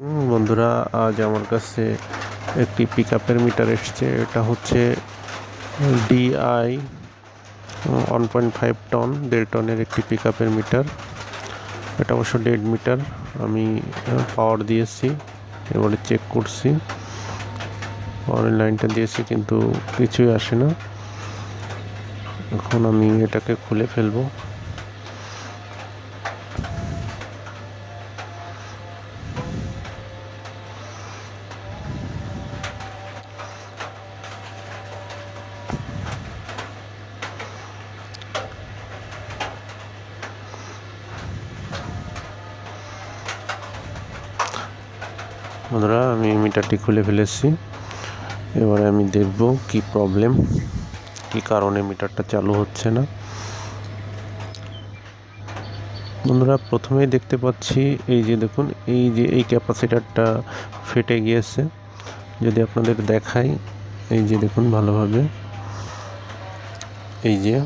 বন্ধুরা, আজ আমার কাছে একটি পিকআপের মিটার এসছে। এটা হচ্ছে DI 1.5 টন, 1.5 টনের একটি পিকআপের মিটার। এটা অবশ্য ডেড মিটার। আমি পাওয়ার দিয়েছি, এবারে চেক করছি। পাওয়ারের লাইনটা দিয়েছি কিন্তু কিছুই আসে না। এখন আমি এটাকে খুলে ফেলবো। বন্ধুরা, আমি মিটারটি খুলে ফেলেছি। এবারে আমি দেখব কি প্রবলেম, কি কারণে মিটারটা চালু হচ্ছে না। বন্ধুরা, প্রথমেই দেখতে পাচ্ছি এই যে দেখুন, এই ক্যাপাসিটারটা ফেটে গিয়েছে। যদি আপনাদের দেখাই, এই যে দেখুন ভালোভাবে, এই যে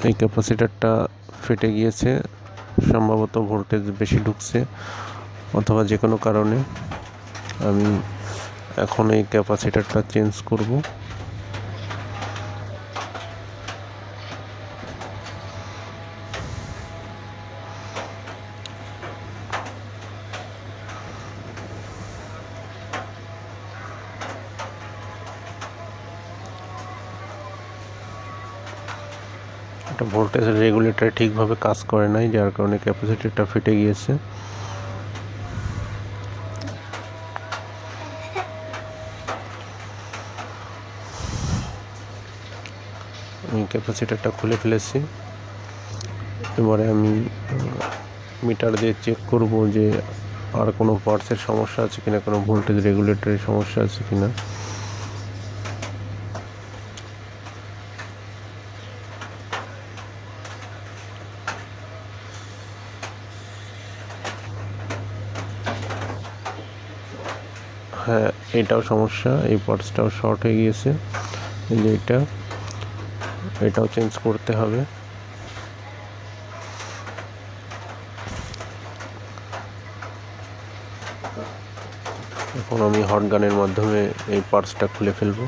এই ক্যাপাসিটারটা ফেটে গিয়েছে। সম্ভবত ভোল্টেজ বেশি ঢুকছে অথবা যে কোনো কারণে। আমি এখন এই ক্যাপাসিটারটা চেঞ্জ করব। এটা ভোল্টেজের রেগুলেটর ঠিকভাবে কাজ করে নাই, যার কারণে ক্যাপাসিটরটা ফেটে গিয়েছে। আমি ক্যাপাসিটরটা খুলে ফেলেছি। এবারে আমি মিটার দিয়ে চেক করব যে আর কোনো পার্টসের সমস্যা আছে কিনা, কোনো ভোল্টেজ রেগুলেটরের সমস্যা আছে কিনা। হ্যাঁ, এটাও সমস্যা, এই পার্টসটাও শর্ট হয়ে গিয়েছে। এই যে এটাও চেঞ্জ করতে হবে। এখন আমি হট গানের মাধ্যমে এই পার্টসটা খুলে ফেলবো।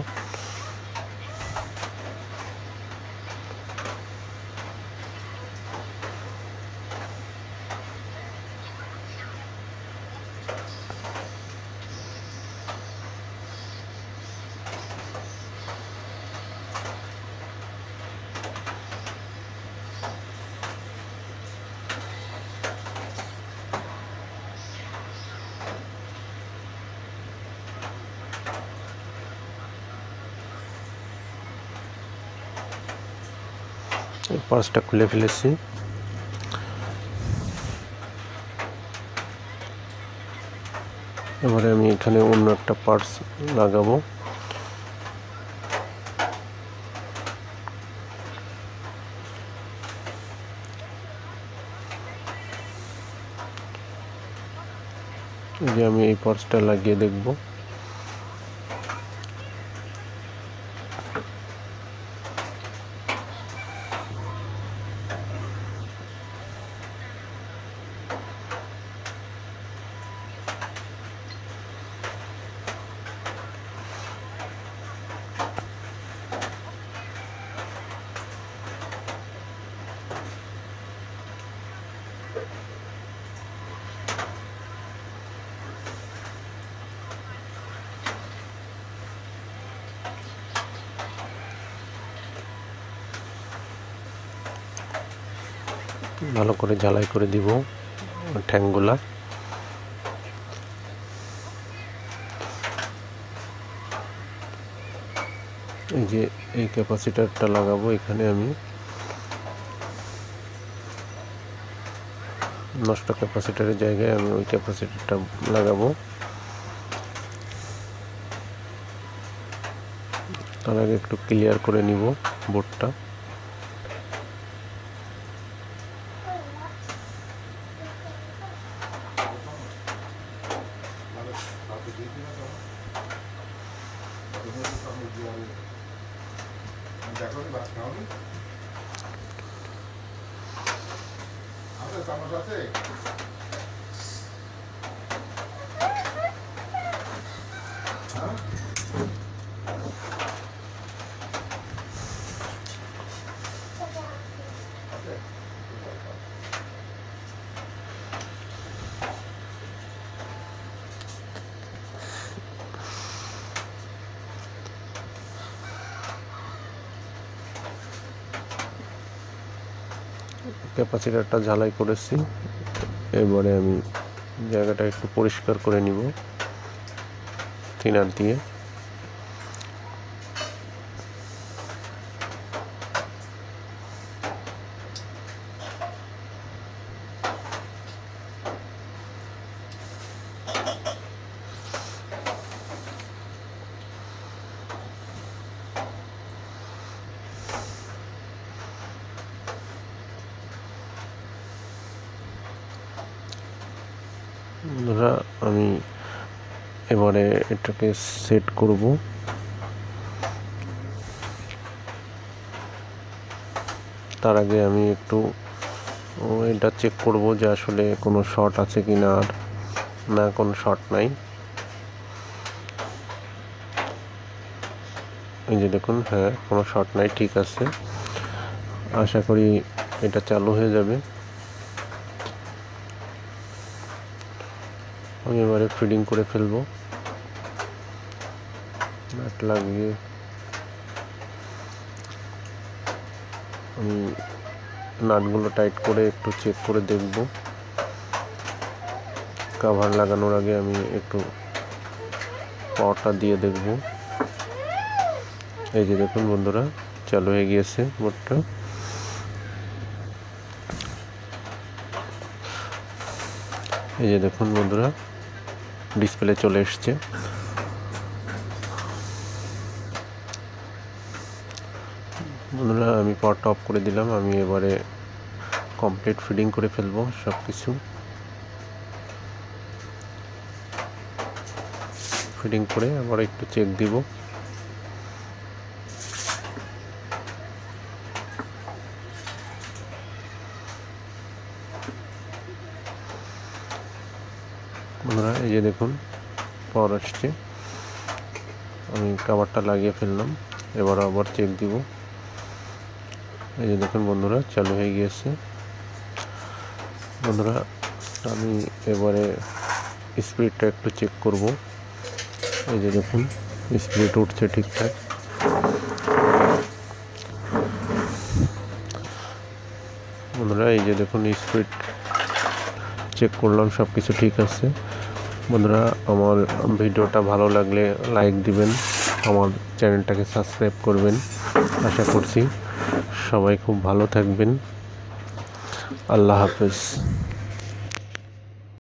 পার্টসটা খুলে ফেলেছি। এবারে আমি এখানে অন্য একটা পার্টস লাগাবো। যে আমি এই পার্টসটা লাগিয়ে দেখব। ভালো করে ঝালাই করে দিব ঠ্যাংগুলা। এই যে এই ক্যাপাসিটারটা লাগাবো এখানে, আমি নষ্ট ক্যাপাসিটারের জায়গায় আমি ওই ক্যাপাসিটারটা লাগাবো। তার আগে একটু ক্লিয়ার করে নিব বোর্ডটা। ক্যাপাসিটরটা ঝালাই করেছি। এবারে আমি জায়গাটা একটু পরিষ্কার করে নিব থিনার দিয়ে। বন্ধুরা আমি এবারে এটাকে সেট করব। তার আগে আমি একটু এটা চেক করব যে আসলে কোনো শর্ট আছে কি না। আর না, কোনো শর্ট নাই। এই যে দেখুন, হ্যাঁ কোনো শর্ট নাই, ঠিক আছে। আশা করি এটা চালু হয়ে যাবে। আমি এবারে ফিডিং করে ফেলবো। নাট লাগিয়ে আমি নাটগুলো টাইট করে একটু চেক করে দেখব। কভার লাগানোর আগে আমি একটু পাওয়ারটা দিয়ে দেখব। এই যে দেখুন বন্ধুরা, চালু হয়ে গিয়েছে মোটটা। এই যে দেখুন বন্ধুরা, ডিসপ্লে চলে এসছে। বন্ধুরা আমি পাওয়ারটা অফ করে দিলাম। আমি এবারে কমপ্লিট ফিডিং করে ফেলবো সব কিছু। ফিডিং করে আবার একটু চেক দিব। বন্ধুরা এই যে দেখুন পাওয়ার আসছে। আমি কভারটা লাগিয়ে ফেললাম, এবার আবার চেক দিব। এই যে দেখুন বন্ধুরা, চালু হয়ে গিয়েছে। বন্ধুরা আমি এবারে স্পিডটা একটু চেক করব। এই যে দেখুন স্পিড উঠছে ঠিকঠাক। বন্ধুরা এই যে দেখুন স্পিড চেক করলাম, সব কিছু ঠিক আছে। বন্ধুরা আমার ভিডিওটা ভালো লাগলে লাইক দিবেন, আমার চ্যানেলটাকে সাবস্ক্রাইব করবেন। আশা করছি সবাই খুব ভালো থাকবেন। আল্লাহ হাফেজ।